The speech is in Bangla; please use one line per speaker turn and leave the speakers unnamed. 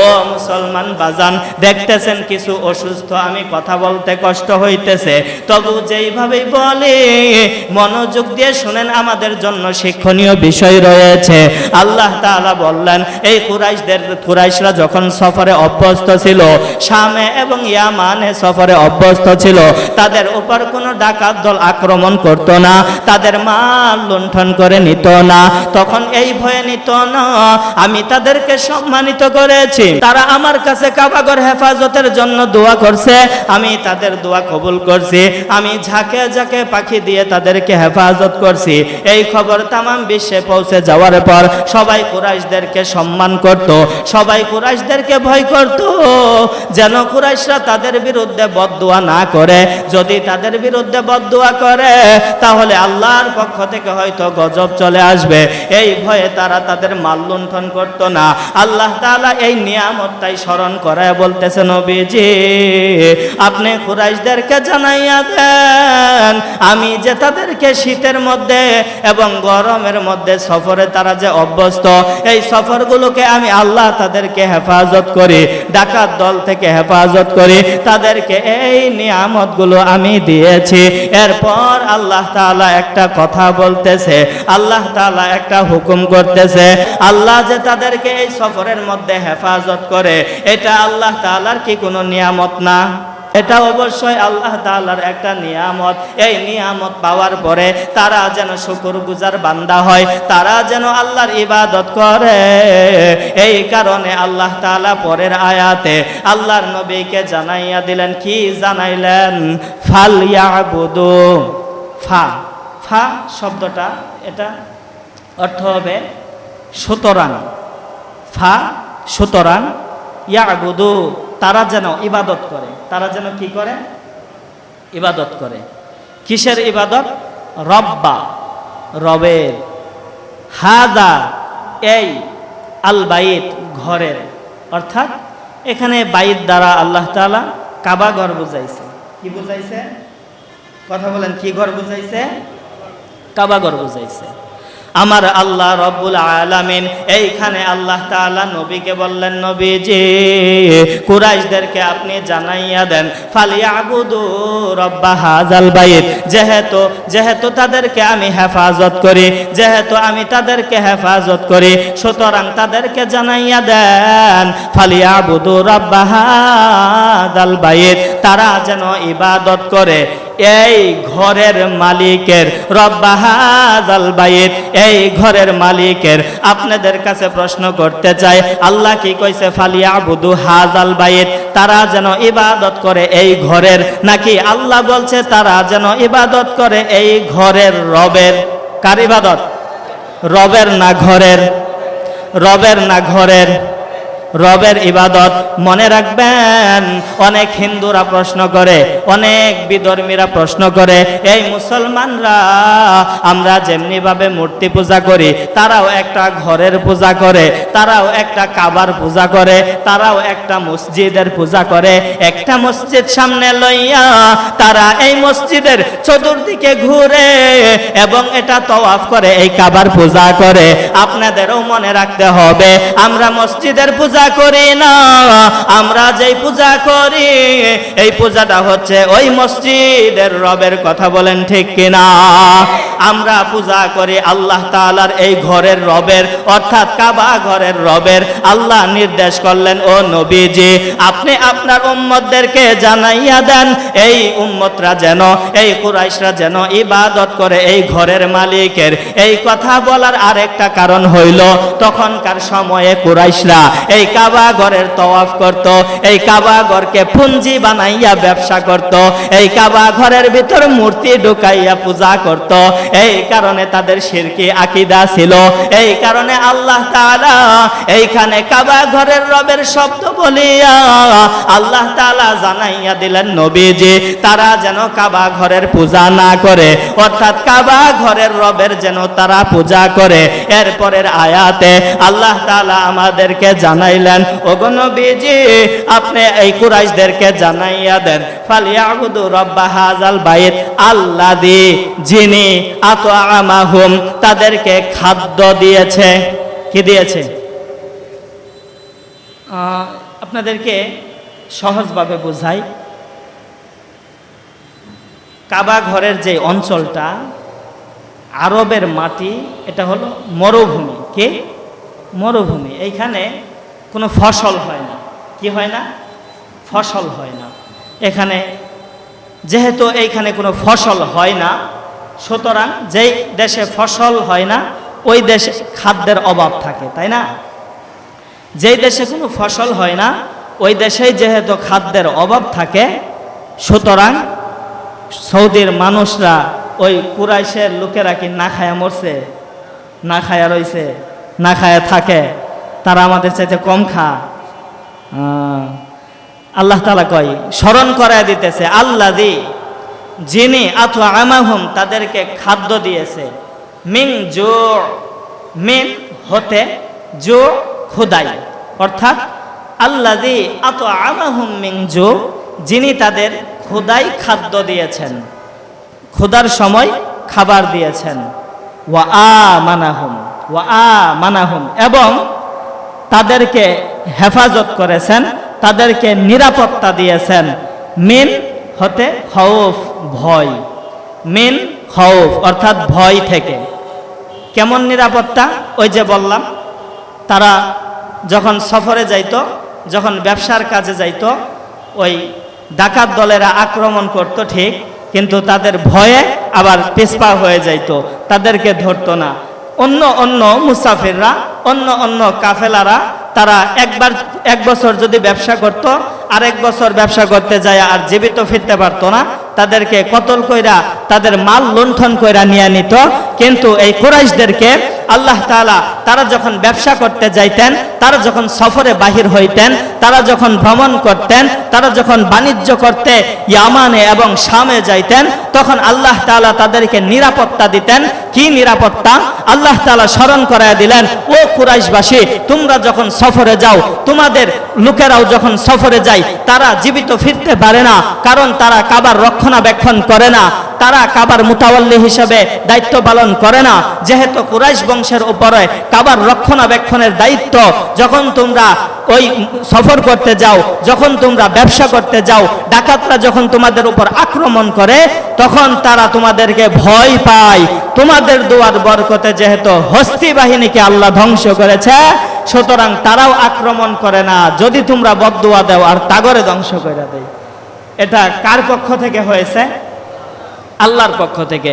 ও মুসলমান বাজান, দেখতেছেন কিছু অসুস্থ, আমি কথা বলতে কষ্ট হইতেছে, তবু যেইভাবেই বলে মনোযোগ দিয়ে শুনেন, আমাদের জন্য শিক্ষণীয় বিষয় রয়েছে। আল্লাহ তাআলা বললেন, এই কুরাইশরা যখন সফরে অভ্যস্ত ছিল, শামে এবং ইয়ামানে সফরে অভ্যস্ত ছিল, তাদের উপর কোনো ডাকাত দল আক্রমণ করত না, তাদের মাল লুণ্ঠন করে নিত না, তখন এই ভয়ে নিত না। আমি তাদেরকে সম্মানিত করেছি, তারা আমার কাছে কাবাঘর হেফাজতের জন্য দোয়া করছে, আমি তাদের দোয়া কবুল করছি, আমি ঝাঁকে ঝাঁকে পাখি দিয়ে তাদেরকে হেফাজত করছি। এই খবর তামাম বিশ্বে পৌঁছে যাওয়ার পর সবাই কুরাইশদেরকে সম্মান করত, সবাই কুরাইশদেরকে ভয় করত, যেন কুরাইশরা তাদের বিরুদ্ধে বদদুয়া না করে। যদি তাদের বিরুদ্ধে বদদুয়া করে তাহলে আল্লাহর পক্ষ থেকে হয়তো গজব চলে আসবে, এই ভয়ে তারা তাদের মাল লুণ্ঠন করত না। আল্লাহ তাআলা এই নিয়ামতটাই স্মরণ করায় বলতেছে, নবীজি আপনি কুরাইশদেরকে জানাইয়া দেন, আমি যে তাদেরকে শীতের মধ্যে এবং গরমের মধ্যে সফরে তারা যে অভ্যস্ত, এই সফরগুলোকে আমি আল্লাহ তাদেরকে হেফাজত করি, ডাকাত দল থেকে হেফাজত করি, তাদেরকে এই নিয়ামতগুলো আমি দিয়েছি। এরপর আল্লাহ তাআলা একটা কথা বলতেছে, আল্লাহ তাআলা একটা হুকুম করতেছে, আল্লাহ যে তাদেরকে এই সফরের মধ্যে হেফাজত করে, এটা আল্লাহ তাআলার কি কোনো নিয়ামত না? এটা অবশ্যই আল্লাহ তাআলার একটা নিয়ামত। এই নিয়ামত পাওয়ার পরে তারা যেন শুকরগুজার বান্দা হয়, তারা যেন আল্লাহর ইবাদত করে। এই কারণে আল্লাহ তাআলা পরের আয়াতে আল্লাহর নবীকে জানাইয়া দিলেন, কি জানাইলেন? ফালইয়াবুদু। ফা ফা শব্দটা, এটা অর্থ হবে সুতরাং। ফা সুতরাং, ইয়াবুদু তারা যেন ইবাদত করে, তারা যেন কি করে? ইবাদত করে। কিসের ইবাদত? রব্বা, রবের। হাদা এই, আল বাইত ঘরের, অর্থাৎ এখানে বাইত দ্বারা আল্লাহ তাআলা কাবা ঘর বুঝাইছে। কি বুঝাইছে? কথা বলেন, কি ঘর বুঝাইছে? কাবা ঘর বুঝাইছে। আমার আল্লাহ রব্বুল আলামিন এইখানে আল্লাহ তাআলা নবীকে বললেন, নবীজি কুরাইশদেরকে আপনি জানাইয়া দেন, ফালিয়াবুদু রব্বা হাযাল বাইত, যেহেতু তাদেরকে আমি হেফাজত করি, যেহেতু আমি তাদেরকে হেফাজত করি, সুতরাং তাদেরকে জানাইয়া দেন, ফালিয়াবুদু রব্বা হাযাল বাইত, তারা যেন ইবাদত করে এই ঘরের মালিকের। রব্বা হাযাল বাইত, এই ঘরের মালিকের। আপনাদের কাছে প্রশ্ন করতে চাই, আল্লাহ কি কইছে? ফালিয়াবুদু হাযাল বাইত, তারা যেন ইবাদত করে এই ঘরের, নাকি আল্লাহ বলছে তারা যেন ইবাদত করে এই ঘরের রবের? কার ইবাদত? রবের না ঘরের? রবের না ঘরের? রবের ইবাদত। মনে রাখবেন, অনেক হিন্দুরা প্রশ্ন করে, অনেক বিধর্মীরা প্রশ্ন করে, এই মুসলমানরা আমরা যেমনি ভাবে মূর্তি পূজা করি, তারাও একটা ঘরের পূজা করে, তারাও একটা কাবার পূজা করে, তারাও একটা মসজিদের পূজা করে। একটা মসজিদ সামনে লইয়া তারা এই মসজিদের চতুর্দিকে ঘুরে এবং এটা তওয়াফ করে, এই কাবার পূজা করে। আপনাদেরও মনে রাখতে হবে, আমরা মসজিদের পূজা করি না, আমরা যেই পূজা করি এই পূজাটা হচ্ছে ওই মসজিদের রবের। কথা বলেন ঠিক কিনা? আমরা পূজা করি আল্লাহ তাআলার এই ঘরের রবের, অর্থাৎ কাবা ঘরের রবের। আল্লাহ নির্দেশ করলেন, ও নবীজি আপনি আপনার উম্মতদেরকে জানাইয়া দেন, এই উম্মতরা যেন, এই কুরাইশরা যেন ইবাদত করে এই ঘরের মালিকের। এই কথা বলার আরেকটা কারণ হইল, তখনকার সময়ে কুরাইশরা এই কাবা ঘরের তওয়াফ করত, এই কাবা ঘরকে পুঞ্জি বানাইয়া ব্যবসা করত, এই কাবা ঘরের ভিতর মূর্তি ঢুকাইয়া পূজা করত। এই কারণে তাদের শিরকি আকীদা ছিল। এই কারণে আল্লাহ তাআলা এইখানে কাবা ঘরের রবের শব্দ বলিয়া আল্লাহ তাআলা জানাইয়া দিলেন, নবীজি তারা যেন কাবা ঘরের পূজা না করে, অর্থাৎ কাবা ঘরের রবের যেন তারা পূজা করে। এরপরের আয়াতে আল্লাহ তাআলা আমাদেরকে জানাইলেন, ওগো নবীজি আপনি এই কুরাইশদেরকে জানাইয়া দেন, ফালিয়াবুদু রব্বা হাযাল বাইত আল্লাযী, যিনি আতআমাহুম, তাদেরকে খাদ্য দিয়েছে। কি দিয়েছে? আপনাদেরকে সহজভাবে বোঝাই। কাবা ঘরের যে অঞ্চলটা, আরবের মাটি, এটা হলো মরুভূমি। কি মরুভূমি? এইখানে কোনো ফসল হয় না। কি হয় না? ফসল হয় না। এখানে যেহেতু এইখানে কোনো ফসল হয় না, সুতরাং যেই দেশে ফসল হয় না ওই দেশে খাদ্যের অভাব থাকে, তাই না? যেই দেশে কোনো ফসল হয় না ওই দেশেই যেহেতু খাদ্যের অভাব থাকে, সুতরাং সৌদির মানুষরা, ওই কুরাইশের লোকেরা কি না খায়া মরছে, না খায়া রইছে, না খায়া থাকে? তারা আমাদের চাইতে কম খা? আল্লাহ তাআলা কয়, স্মরণ করায় দিতেছে, আল্লাযী, যিনি আতআমাহুম, তাদেরকে খাদ্য দিয়েছে, মিন জু, মিন হতে, জু ক্ষুধাই, অর্থাৎ আল্লাযী আতআমাহুম মিন জু, যিনি তাদের ক্ষুধাই খাদ্য দিয়েছেন, ক্ষুধার সময় খাবার দিয়েছেন, ওয়া আমানাহুম, ওয়া আমানাহুম, এবং তাদেরকে হেফাজত করেছেন, তাদেরকে নিরাপত্তা দিয়েছেন, মিন হতে খৌফ, ভয়, মিন খৌফ অর্থাৎ ভয় থেকে। কেমন নিরাপত্তা? ওই যে বললাম, তারা যখন সফরে যাইতো, যখন ব্যবসার কাজে যাইতো, ওই ডাকাত দলেরা আক্রমণ করত ঠিক, কিন্তু তাদের ভয়ে আবার পিছপা হয়ে যাইতো, তাদেরকে ধরতো না। অন্য অন্য মুসাফিররা, অন্য অন্য কাফেলারা, তারা এক বছর যদি ব্যবসা করত, আরেক বছর ব্যবসা করতে যায় আর জীবিত ফিরতে পারতো না, তাদেরকে কতল কইরা তাদের মাল লুণ্ঠন কইরা নিয়ে নিত। কিন্তু এই কুরাইশদেরকে আল্লাহ তাআলা, তারা যখন ব্যবসা করতে যাইতেন, তারা যখন সফরে বাহির হইতেন, তারা যখন ভ্রমণ করতেন, তারা যখন বাণিজ্য করতে ইয়ামানে এবং শামে যাইতেন, তখন আল্লাহ তাআলা তাদেরকে নিরাপত্তা দিতেন। কি নিরাপত্তা? আল্লাহ তাআলা স্মরণ করায় দিলেন, ও কুরাইশবাসী, তোমরা যখন সফরে যাও, তোমাদের লোকেরাও যখন সফরে যায়, তারা জীবিত ফিরতে পারে না, কারণ তারা কাবার রক্ষণাবেক্ষণ করে না, তারা কাবার মুতাওয়াল্লি হিসেবে দায়িত্ব পালন করে না। যেহেতু কুরাইশ বংশের উপরে কাবার রক্ষণাবেক্ষণের দায়িত্ব, যখন তোমরা ওই সফর করতে যাও, যখন তোমরা ব্যবসা করতে যাও, ডাকাতরা যখন তোমাদের উপর আক্রমণ করে, তখন তারা তোমাদেরকে ভয় পায়। তোমাদের দোয়ার বরকতে যেহেতু হস্তি বাহিনীকে আল্লাহ ধ্বংস করেছে, সুতরাং তারাও আক্রমণ করে না যদি তোমরা বদদুয়া দাও আর তাগরে ধ্বংস করে দেয়। এটা কার পক্ষ থেকে হয়েছে? আল্লাহর পক্ষ থেকে।